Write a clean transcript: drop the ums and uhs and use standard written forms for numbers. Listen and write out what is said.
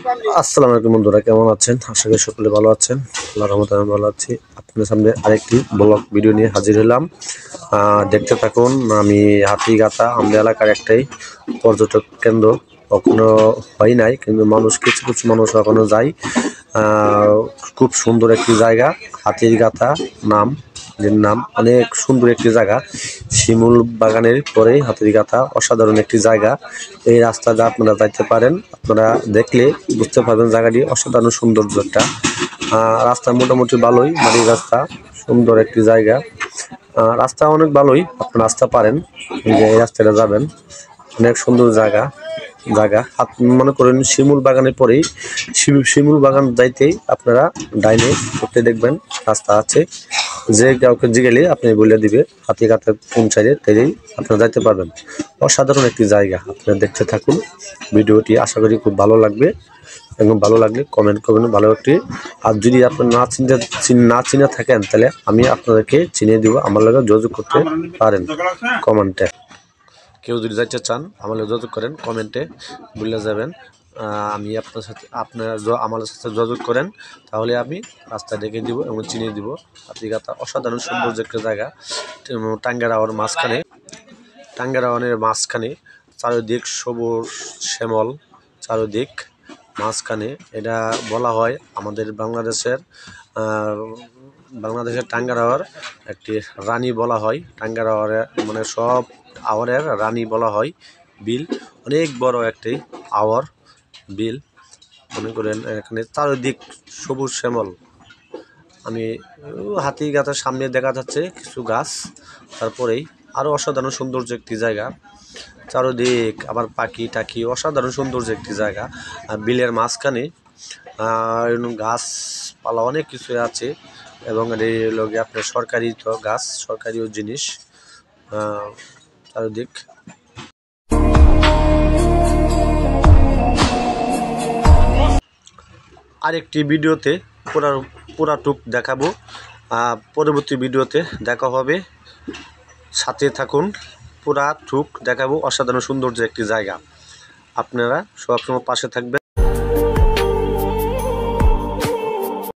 আসসালামু আলাইকুম বন্ধুরা, কেমন আছেন? আশা করি সকলে ভালো আছেন। আল্লাহর রহমতে আমি ভালো আছি। আপনাদের সামনে আরেকটি ব্লগ ভিডিও নিয়ে হাজির হলাম। দেখতে থাকুন। আমি হাতিগাতা আমাদের এলাকার একটাই পর্যটক কেন্দ্র। কখনো হয় নাই, কিন্তু কিছু কিছু মানুষ এখনো যায়। খুব সুন্দর একটি জায়গা, হাতিরগাথা নাম। নাম অনেক সুন্দর একটি জায়গা। শিমুল বাগানের পরে হাতিরগাথা অসাধারণ একটি জায়গা। এই রাস্তাটা আপনারা যাইতে পারেন। আপনারা দেখলে বুঝতে পারবেন জায়গাটি অসাধারণ সৌন্দর্য একটা। রাস্তা মোটামুটি ভালোই, মাটির রাস্তা, সুন্দর একটি জায়গা। রাস্তা অনেক ভালোই, আপনারা রাস্তা পারেন যে এই রাস্তাটা যাবেন। অনেক সুন্দর জায়গা। মনে করেন শিমুল বাগানের পরেই শিমুল বাগান যাইতেই আপনারা ডাইনে করতে দেখবেন রাস্তা আছে। যে কাউকে জিগেলে আপনি বলে দিবে হাতিগাথা কোন সাইডে, তাইলেই আপনারা যাইতে পারবেন। অসাধারণ একটি জায়গা, আপনারা দেখতে থাকুন ভিডিওটি। আশা করি খুব ভালো লাগবে, এবং ভালো লাগলে কমেন্ট করবেন ভালো একটি। আর যদি আপনি না চিনে থাকেন, তাহলে আমি আপনাদেরকে চিনিয়ে দিব, আমার লগে যোগাযোগ করতে পারেন কমেন্টে। কেউ যদি যাইতে চান আমার লগে যোগাযোগ করেন, কমেন্টে বলে যাবেন। আমি আমার সাথে যোগাযোগ করেন, তাহলে আমি রাস্তা ডেকে দিব এবং চিনিয়ে দিব। হাতিগাথা অসাধারণ সৌন্দর্য একটা জায়গা। টাঙ্গারাওয়ানের মাঝখানে চারিদিক সবুজ শ্যামল, চারিদিক মাঝখানে। এটা বলা হয় আমাদের বাংলাদেশের টাঙ্গারাওয়ার একটি রানী বলা হয়। টাঙ্গারাওয়ারে মানে সব আওয়ারের রানী বলা হয়। বিল অনেক বড় একটি আওয়ার বিল, মনে করেন এখানে চারিদিক সবুজ শ্যামল। আমি হাতিগাথার সামনে দেখা যাচ্ছে কিছু গাছ, তারপরেই আরও অসাধারণ সৌন্দর্য একটি জায়গা। চারদিক আবার পাখি টাকি, অসাধারণ সৌন্দর্য একটি জায়গা। বিলের মাঝখানে গাছপালা অনেক কিছু আছে, এবং এই লগে আপনার সরকারি তো গাছ, সরকারিও জিনিস চারদিক। আরেকটি ভিডিওতে পুরাটুক দেখাবো। পরবর্তী ভিডিওতে দেখা হবে, সাথে থাকুন। পুরাটুক দেখাবো। অসাধারণ সৌন্দর্য একটি জায়গা, আপনারা সবসময় পাশে থাকবেন।